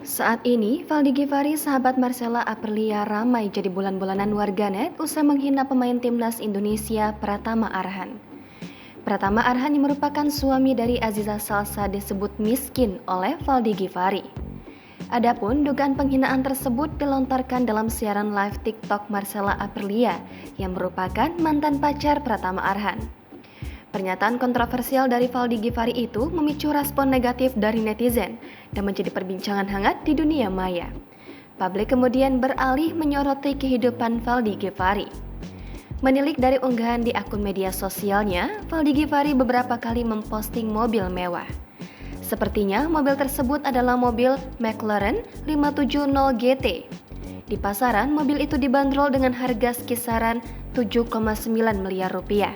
Saat ini, Valdi Gifari, sahabat Marcella Aprilia ramai jadi bulan-bulanan warganet usai menghina pemain timnas Indonesia Pratama Arhan. Pratama Arhan yang merupakan suami dari Aziza Salsa disebut miskin oleh Valdi Gifari. Adapun dugaan penghinaan tersebut dilontarkan dalam siaran live TikTok Marcella Aprilia yang merupakan mantan pacar Pratama Arhan. Pernyataan kontroversial dari Valdi Gifari itu memicu respon negatif dari netizen dan menjadi perbincangan hangat di dunia maya. Publik kemudian beralih menyoroti kehidupan Valdi Gifari. Menilik dari unggahan di akun media sosialnya, Valdi Gifari beberapa kali memposting mobil mewah. Sepertinya mobil tersebut adalah mobil McLaren 570 GT. Di pasaran, mobil itu dibanderol dengan harga kisaran 7,9 miliar rupiah.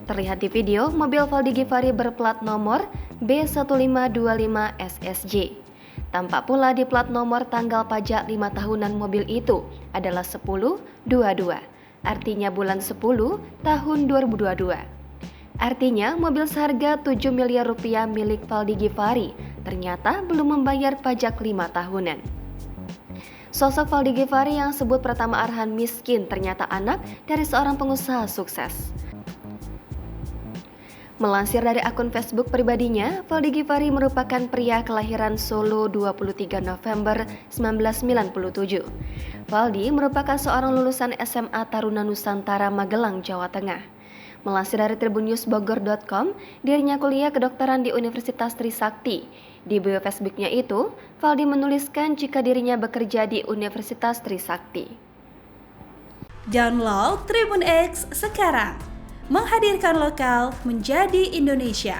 Terlihat di video, mobil Valdi Gifari berplat nomor B1525 SSJ. Tampak pula di plat nomor tanggal pajak 5 tahunan mobil itu adalah 10/22, artinya bulan 10 tahun 2022. Artinya mobil seharga 7 miliar rupiah milik Valdi Gifari ternyata belum membayar pajak 5 tahunan. Sosok Valdi Gifari yang sebut Pratama Arhan miskin ternyata anak dari seorang pengusaha sukses. Melansir dari akun Facebook pribadinya, Valdi Gifari merupakan pria kelahiran Solo 23 November 1997. Valdi merupakan seorang lulusan SMA Taruna Nusantara Magelang, Jawa Tengah. Melansir dari tribunnews.bogor.com, dirinya kuliah kedokteran di Universitas Trisakti. Di bio Facebooknya itu, Valdi menuliskan jika dirinya bekerja di Universitas Trisakti. Download Tribun X sekarang. Menghadirkan lokal menjadi Indonesia.